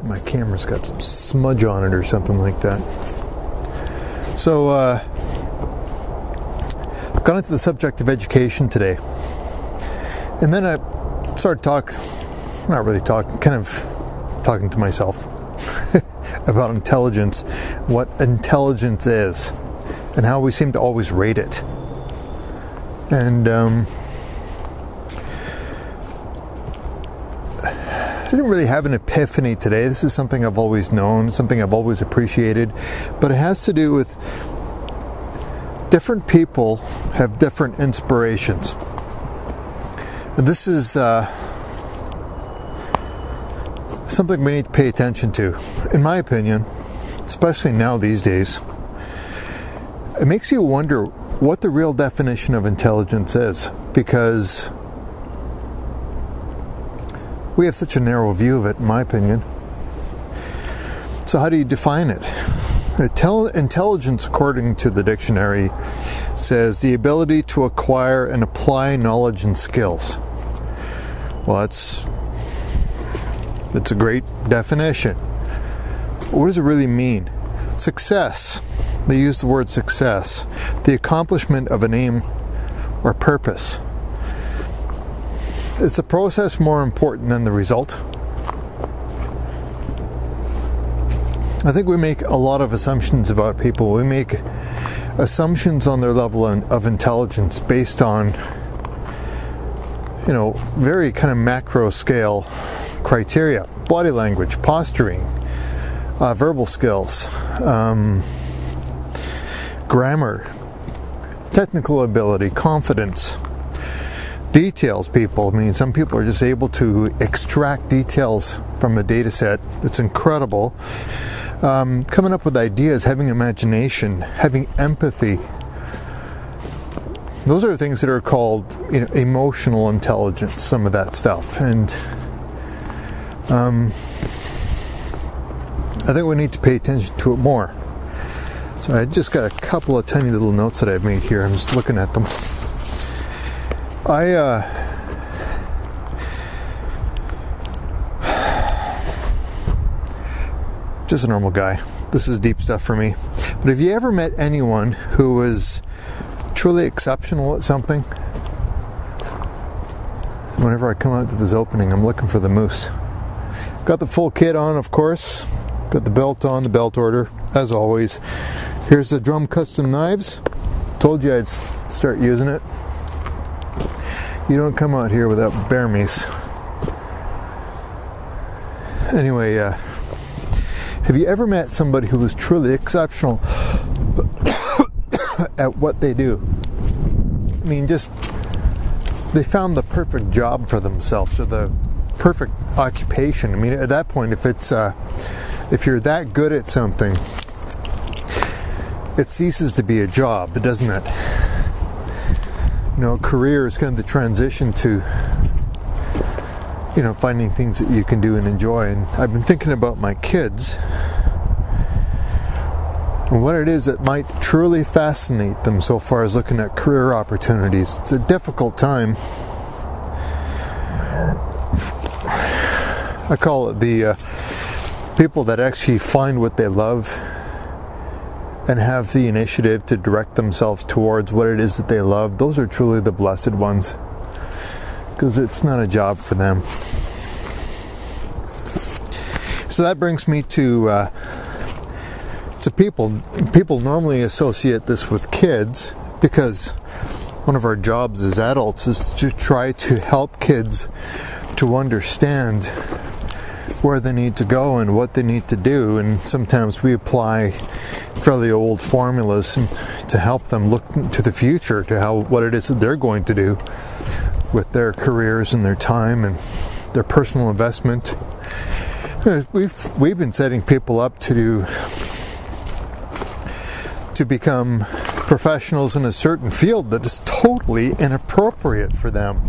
My camera's got some smudge on it or something like that. So, I've gone into the subject of education today. And then I started talking to myself about intelligence, what intelligence is, and how we seem to always rate it. And I didn't really have an epiphany today. This is something I've always known, something I've always appreciated, but it has to do with different people have different inspirations. And this is something we need to pay attention to. In my opinion, especially now these days, it makes you wonder what the real definition of intelligence is, because we have such a narrow view of it, in my opinion. So how do you define it? Intelligence, according to the dictionary, says the ability to acquire and apply knowledge and skills. Well, it's a great definition. What does it really mean? Success. They use the word success. The accomplishment of an aim or purpose. Is the process more important than the result? I think we make a lot of assumptions about people. We make assumptions on their level of intelligence based on, very kind of macro scale criteria. Body language, posturing, verbal skills, grammar, technical ability, confidence. Details people. I mean, some people are just able to extract details from a data set that's incredible. Coming up with ideas, having imagination, having empathy. Those are things that are called, emotional intelligence, some of that stuff. And I think we need to pay attention to it more. So I just got a couple of tiny little notes that I've made here. I'm just looking at them. Just a normal guy. This is deep stuff for me. But have you ever met anyone who was truly exceptional at something? So whenever I come out to this opening, I'm looking for the moose. Got the full kit on, of course. Got the belt on, the belt order, as always. Here's the drum custom knives. Told you I'd start using it. You don't come out here without bear mace. Anyway, have you ever met somebody who was truly exceptional at what they do? I mean, they found the perfect job for themselves, or the perfect occupation. I mean, at that point, if you're that good at something, it ceases to be a job, doesn't it? Career is kind of the transition to, finding things that you can do and enjoy. And I've been thinking about my kids and what it is that might truly fascinate them so far as looking at career opportunities. It's a difficult time. I call it the people that actually find what they love and have the initiative to direct themselves towards what it is that they love. Those are truly the blessed ones, because it's not a job for them. So that brings me to people. People normally associate this with kids, because one of our jobs as adults is to try to help kids to understand where they need to go and what they need to do. And sometimes we apply fairly old formulas to help them look to the future, to what it is that they're going to do with their careers and their time and their personal investment. We've been setting people up to become professionals in a certain field that is totally inappropriate for them.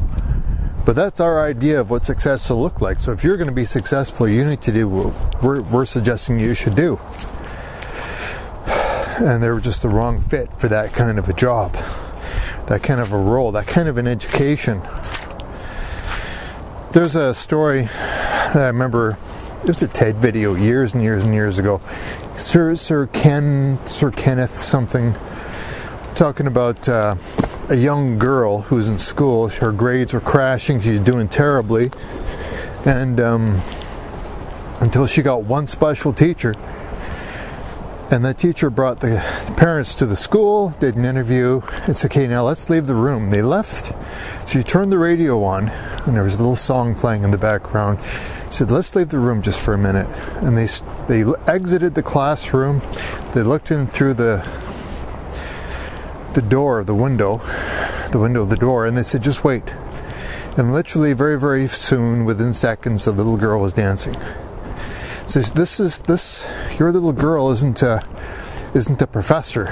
But that's our idea of what success will look like. So if you're going to be successful, you need to do what we're suggesting you should do. And they were just the wrong fit for that kind of a job, that kind of a role, that kind of an education. There's a story that I remember it was a TED video years and years and years ago. Sir Kenneth something, talking about a young girl who's in school. Her grades were crashing. She's doing terribly, and until she got one special teacher. And that teacher brought the parents to the school, did an interview. It's okay, now let's leave the room. They left. She turned the radio on, and there was a little song playing in the background. She said, let's leave the room just for a minute. And they exited the classroom. They looked in through the door of the window of the door, and they said, just wait. And literally very, very soon, within seconds, the little girl was dancing. So your little girl isn't a professor.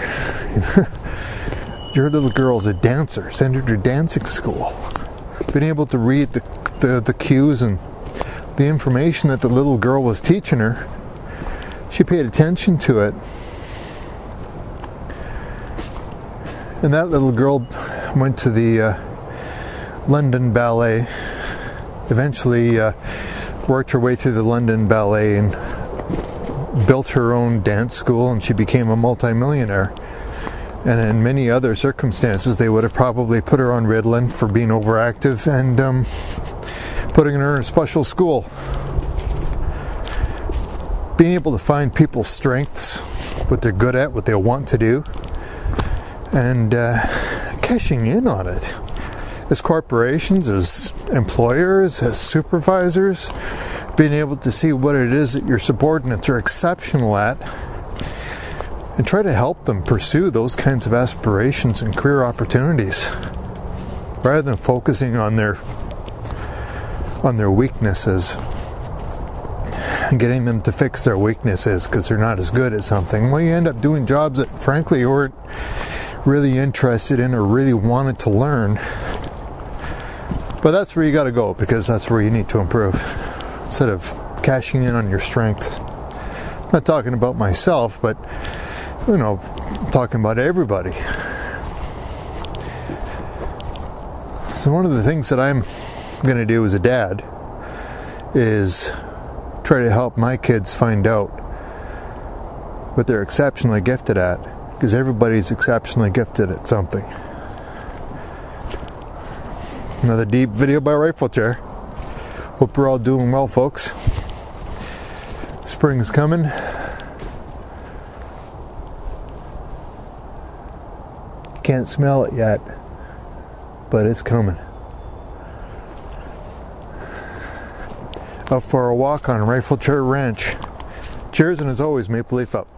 Your little girl is a dancer. Send her to dancing school. Being able to read the cues and the information that the little girl was teaching her, she paid attention to it. And that little girl went to the London Ballet, eventually worked her way through the London Ballet and built her own dance school, and she became a multimillionaire. And in many other circumstances, they would have probably put her on Ritalin for being overactive and putting her in a special school. Being able to find people's strengths, what they're good at, what they want to do, and cashing in on it. As corporations, as employers, as supervisors, being able to see what it is that your subordinates are exceptional at and try to help them pursue those kinds of aspirations and career opportunities rather than focusing on their weaknesses and getting them to fix their weaknesses because they're not as good at something. Well, you end up doing jobs that frankly you weren't really interested in or really wanted to learn. But that's where you got to go, because that's where you need to improve, instead of cashing in on your strengths. I'm not talking about myself, but I'm talking about everybody. So one of the things that I'm going to do as a dad is try to help my kids find out what they're exceptionally gifted at, because everybody's exceptionally gifted at something. Another deep video by Rifle Chair. Hope you're all doing well, folks. Spring's coming. Can't smell it yet, but it's coming. Up for a walk on Rifle Chair Ranch. Cheers, and as always, Maple Leaf up.